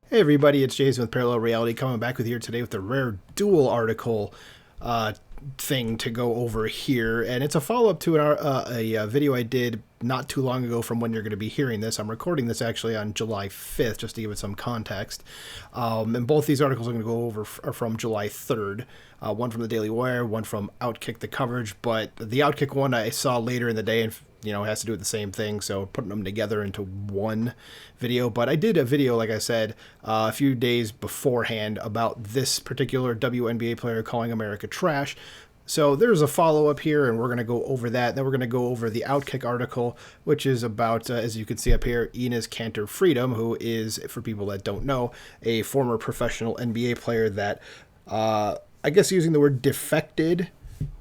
Hey everybody, it's Jason with Parallel Reality coming back with you today with the rare dual article uh, thing to go over here, and it's a follow-up to a video I did not too long ago from when you're going to be hearing this. I'm recording this actually on July 5th, just to give it some context. And both these articles I'm going to go over are from July 3rd. One from the Daily Wire, one from Outkick, the coverage, but the Outkick one I saw later in the day and has to do with the same thing, so putting them together into one video. But I did a video, like I said, a few days beforehand about this particular WNBA player calling America trash. So there's a follow-up here, and we're going to go over that. Then we're going to go over the Outkick article, which is about, as you can see up here, Enes Kanter Freedom, who is, for people that don't know, a former professional NBA player that, I guess using the word defected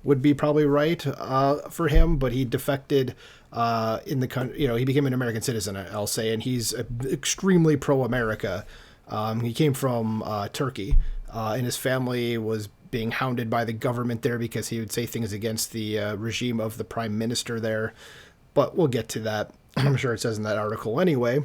would be probably right for him, but he defected in the country. He became an American citizen, I'll say, and he's extremely pro-America. He came from Turkey, and his family was being hounded by the government there because he would say things against the regime of the prime minister there. But we'll get to that. I'm sure it says in that article anyway.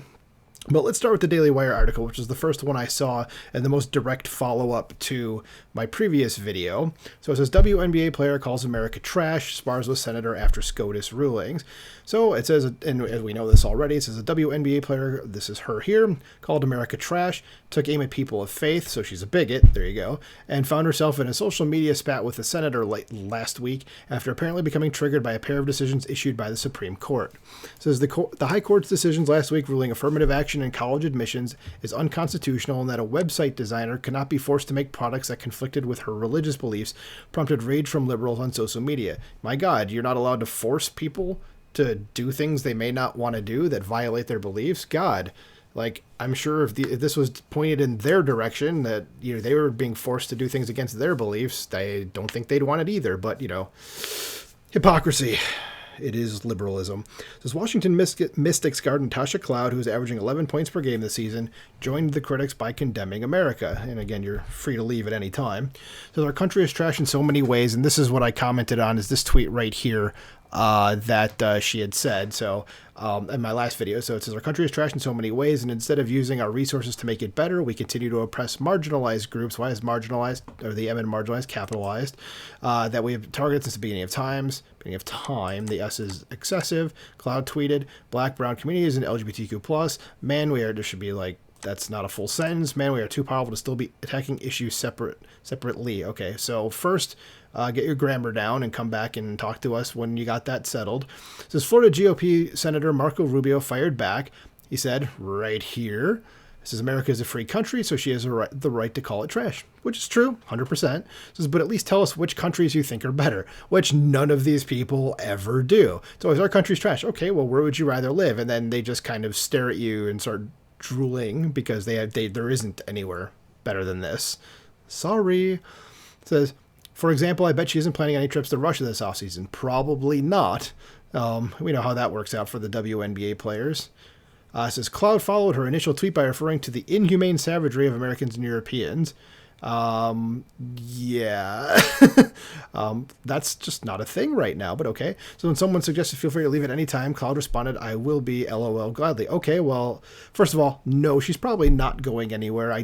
But let's start with the Daily Wire article, which is the first one I saw and the most direct follow-up to my previous video. So it says, WNBA player calls America trash, spars with senator after SCOTUS rulings. So it says, and as we know this already, it says a WNBA player, this is her here, called America trash, took aim at people of faith, so she's a bigot, there you go, and found herself in a social media spat with the senator last week after apparently becoming triggered by a pair of decisions issued by the Supreme Court. It says the High Court's decisions last week ruling affirmative action in college admissions is unconstitutional and that a website designer cannot be forced to make products that conflicted with her religious beliefs prompted rage from liberals on social media. My God, you're not allowed to force people to do things they may not want to do that violate their beliefs? God, like, I'm sure if this was pointed in their direction, that they were being forced to do things against their beliefs, I don't think they'd want it either. But hypocrisy. It is liberalism. Says Washington Mystics guard Natasha, who is averaging 11 points per game this season, joined the critics by condemning America. And again, you're free to leave at any time. So our country is trash in so many ways, and this is what I commented on, is this tweet right here that she had said. So in my last video, so it says our country is trash in so many ways, and instead of using our resources to make it better, we continue to oppress marginalized groups. Why is marginalized, or the M in marginalized capitalized? That we have targeted since the beginning of time. The S is excessive. Cloud tweeted, Black, brown communities and LGBTQ+. Man, there should be like, that's not a full sentence. Man, we are too powerful to still be attacking issues separately. Okay, so first, get your grammar down and come back and talk to us when you got that settled. It says Florida GOP Senator Marco Rubio fired back. He said, right here, it says America is a free country, so she has the right to call it trash, which is true, 100%. It says, but at least tell us which countries you think are better, which none of these people ever do. It's always, our country's trash. Okay, well, where would you rather live? And then they just kind of stare at you and start drooling because there isn't anywhere better than this. Sorry. It says, for example, I bet she isn't planning any trips to Russia this offseason. Probably not. We know how that works out for the WNBA players. It says, Cloud followed her initial tweet by referring to the inhumane savagery of Americans and Europeans. Yeah. That's just not a thing right now, but okay. So when someone suggested feel free to leave at any time, Cloud responded, I will be, LOL, gladly. Okay, well, first of all, no, she's probably not going anywhere.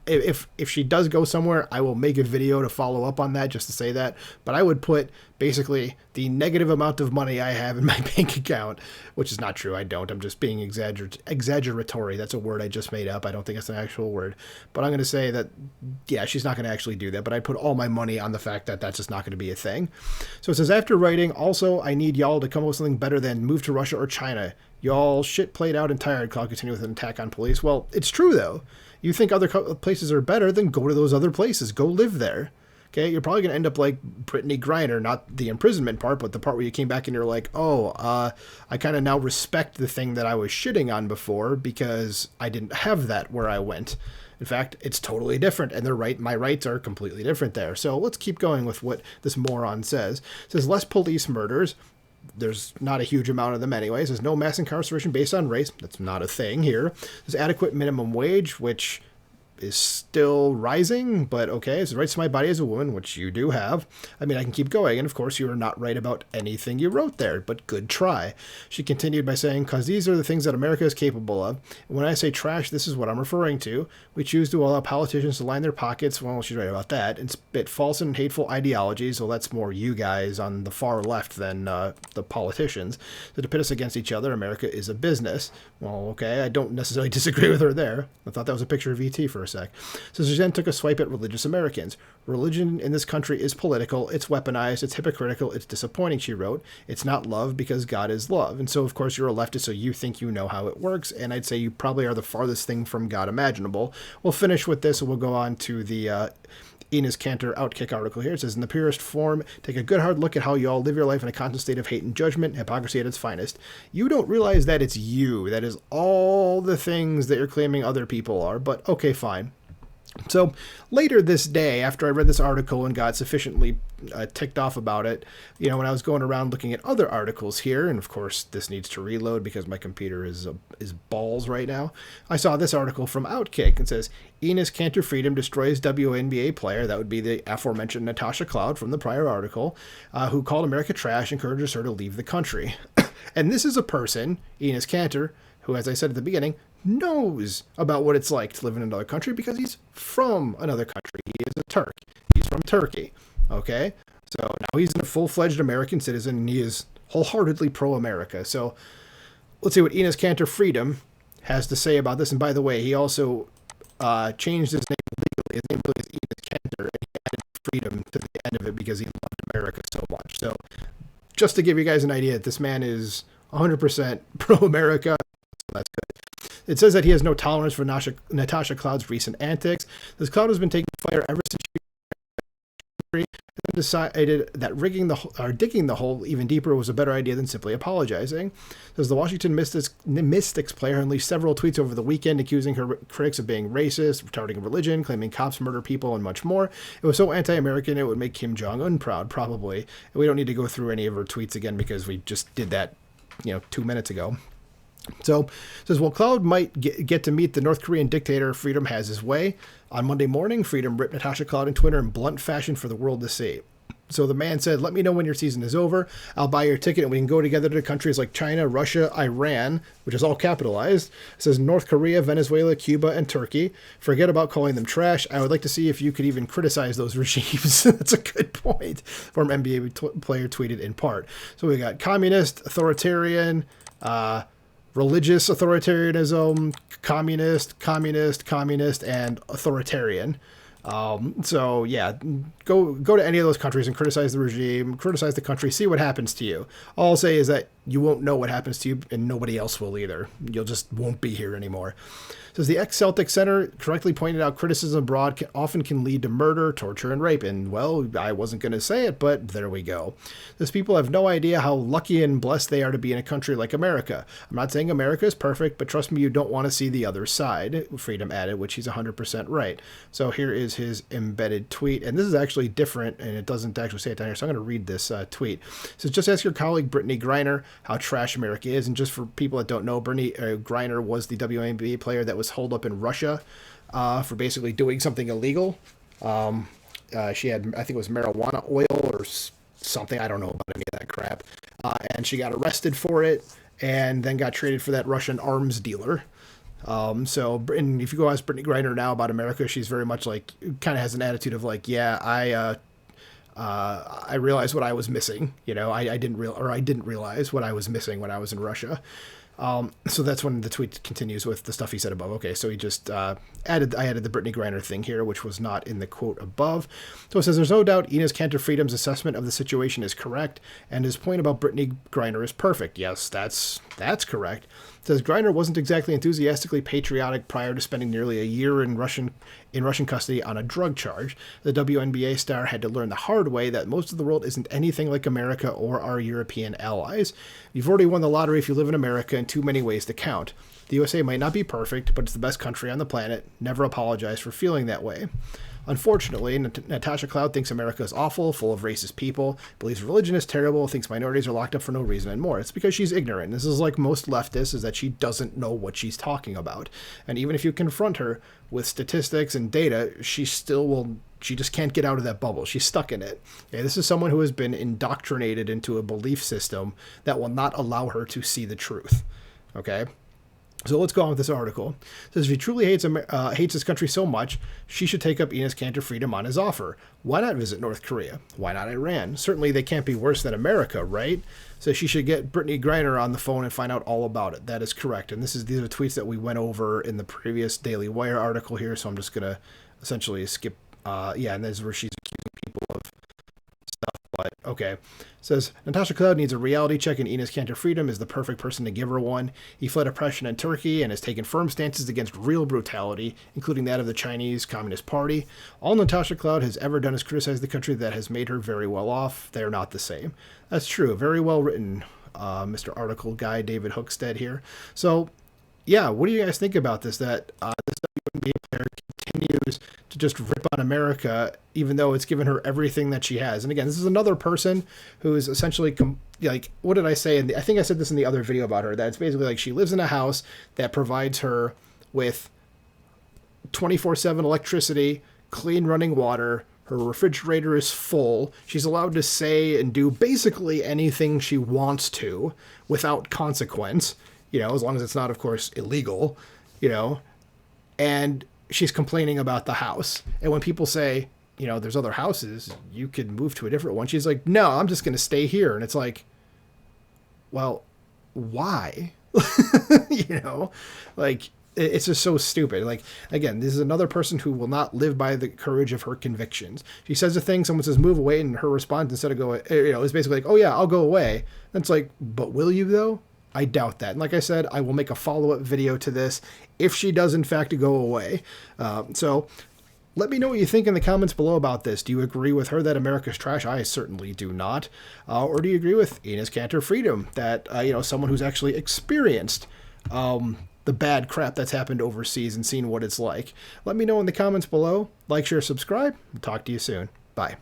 If she does go somewhere, I will make a video to follow up on that, just to say that. But I would put basically the negative amount of money I have in my bank account, which is not true. I don't. I'm just being exaggeratory. That's a word I just made up. I don't think it's an actual word. But I'm going to say that, yeah, she's not going to actually do that. But I put all my money on the fact that that's just not going to be a thing. So it says, after writing, also, I need y'all to come up with something better than move to Russia or China. Y'all shit played out and tired. Cloud continue with an attack on police. Well, it's true, though. You think other places are better, then go to those other places. Go live there. Okay, you're probably going to end up like Brittany Griner, not the imprisonment part, but the part where you came back and you're like, I kind of now respect the thing that I was shitting on before because I didn't have that where I went. In fact, it's totally different, and my rights are completely different there. So let's keep going with what this moron says. It says less police murders. There's not a huge amount of them anyways. There's no mass incarceration based on race. That's not a thing here. There's adequate minimum wage, which is still rising, but okay, it's the rights to my body as a woman, which you do have. I mean, I can keep going, and of course you are not right about anything you wrote there, but good try. She continued by saying, because these are the things that America is capable of. And when I say trash, this is what I'm referring to. We choose to allow politicians to line their pockets, well, she's right about that, and spit false and hateful ideologies, well, that's more you guys on the far left than the politicians. So to pit us against each other, America is a business. Well, okay, I don't necessarily disagree with her there. I thought that was a picture of E.T. for a sec. So she then took a swipe at religious Americans. Religion in this country is political, it's weaponized, it's hypocritical, it's disappointing, she wrote. It's not love because God is love. And so, of course, you're a leftist, so you think you know how it works, and I'd say you probably are the farthest thing from God imaginable. We'll finish with this, and we'll go on to the Enes Kanter Outkick article here. It says, in the purest form, take a good hard look at how you all live your life in a constant state of hate and judgment, hypocrisy at its finest. You don't realize that it's you. That is all the things that you're claiming other people are, but okay, fine. So later this day, after I read this article and got sufficiently ticked off about it, you know, when I was going around looking at other articles here, and of course this needs to reload because my computer is balls right now, I saw this article from Outkick. It says, Enes Kanter Freedom destroys WNBA player, that would be the aforementioned Natasha Cloud from the prior article, who called America trash, encourages her to leave the country. And this is a person, Enes Kanter, who, as I said at the beginning, knows about what it's like to live in another country because he's from another country. He is a Turk. He's from Turkey. Okay? So now he's a full-fledged American citizen, and he is wholeheartedly pro-America. So let's see what Enes Kanter Freedom has to say about this. And by the way, he also changed his name legally. His name really is Enes Kanter, and he added freedom to the end of it because he loved America so much. So just to give you guys an idea, this man is 100% pro-America. So that's good. It says that he has no tolerance for Natasha Cloud's recent antics. This Cloud has been taking fire ever since she decided that digging the hole even deeper was a better idea than simply apologizing. Says the Washington Mystics player unleashed several tweets over the weekend accusing her critics of being racist, retarding religion, claiming cops murder people, and much more. It was so anti-American it would make Kim Jong-un proud, probably. And we don't need to go through any of her tweets again because we just did that, 2 minutes ago. So it says, well, Cloud might get to meet the North Korean dictator. Freedom has his way. On Monday morning, Freedom ripped Natasha Cloud in Twitter in blunt fashion for the world to see. So the man said, let me know when your season is over. I'll buy your ticket and we can go together to countries like China, Russia, Iran, which is all capitalized. It says North Korea, Venezuela, Cuba, and Turkey. Forget about calling them trash. I would like to see if you could even criticize those regimes. That's a good point. Former NBA player tweeted in part. So we got communist, authoritarian, religious authoritarianism, communist, and authoritarian. So yeah, go to any of those countries and criticize the regime, criticize the country, see what happens to you. All I'll say is that you won't know what happens to you, and nobody else will either. You'll just won't be here anymore. Says the ex-Celtic center correctly pointed out criticism abroad often can lead to murder, torture, and rape. And, well, I wasn't going to say it, but there we go. These people have no idea how lucky and blessed they are to be in a country like America. I'm not saying America is perfect, but trust me, you don't want to see the other side, Freedom added, which he's 100% right. So here is his embedded tweet. And this is actually different, and it doesn't actually say it down here, so I'm going to read this tweet. It says, just ask your colleague Brittany Griner how trash America is. And just for people that don't know, Brittany Griner was the WNBA player that was holed up in Russia for basically doing something illegal. She had, I think it was marijuana oil or something. I don't know about any of that crap. And she got arrested for it and then got traded for that Russian arms dealer. So and if you go ask Brittany Griner now about America, she's very much like, kind of has an attitude of like, yeah, I realized what I was missing. I didn't realize what I was missing when I was in Russia. So that's when the tweet continues with the stuff he said above. Okay, so he just added the Brittany Griner thing here, which was not in the quote above. So it says, there's no doubt Enes Kanter Freedom's assessment of the situation is correct, and his point about Brittany Griner is perfect. Yes, that's correct. It says Griner wasn't exactly enthusiastically patriotic prior to spending nearly a year in Russian custody on a drug charge. The WNBA star had to learn the hard way that most of the world isn't anything like America or our European allies. You've already won the lottery if you live in America in too many ways to count. The USA might not be perfect, but it's the best country on the planet. Never apologize for feeling that way. Unfortunately, Natasha Cloud thinks America is awful, full of racist people, believes religion is terrible, thinks minorities are locked up for no reason, and more. It's because she's ignorant. This is like most leftists, is that she doesn't know what she's talking about. And even if you confront her with statistics and data, she just can't get out of that bubble. She's stuck in it. Okay, this is someone who has been indoctrinated into a belief system that will not allow her to see the truth. Okay? So let's go on with this article. It says, if he truly hates his country so much, she should take up Enes Kanter freedom on his offer. Why not visit North Korea? Why not Iran? Certainly they can't be worse than America, right? So she should get Brittany Griner on the phone and find out all about it. That is correct. And these are tweets that we went over in the previous Daily Wire article here, so I'm just going to essentially skip. And this is where she's accusing people of stuff, but okay. It says, Natasha Cloud needs a reality check, and Enes Kanter Freedom is the perfect person to give her one. He fled oppression in Turkey and has taken firm stances against real brutality, including that of the Chinese Communist Party. All Natasha Cloud has ever done is criticize the country that has made her very well off. They are not the same. That's true. Very well written, Mr. Article Guy David Hookstead here. So, yeah, what do you guys think about this? That this WNBA player continues to just rip on America, even though it's given her everything that she has. And again, this is another person who is essentially like, what did I say? I think I said this in the other video about her, that it's basically like she lives in a house that provides her with 24/7 electricity, clean running water. Her refrigerator is full. She's allowed to say and do basically anything she wants to without consequence, as long as it's not, of course, illegal, and she's complaining about the house. And when people say, there's other houses, you could move to a different one, she's like, no, I'm just going to stay here. And it's like, well, why? Like, it's just so stupid. Like, again, this is another person who will not live by the courage of her convictions. She says a thing, someone says move away, and her response instead of going, is basically like, oh yeah, I'll go away. And it's like, but will you though? I doubt that. And like I said, I will make a follow-up video to this if she does in fact go away. So let me know what you think in the comments below about this. Do you agree with her that America's trash? I certainly do not. Or do you agree with Enes Kanter Freedom, that someone who's actually experienced the bad crap that's happened overseas and seen what it's like? Let me know in the comments below. Like, share, subscribe. Talk to you soon. Bye.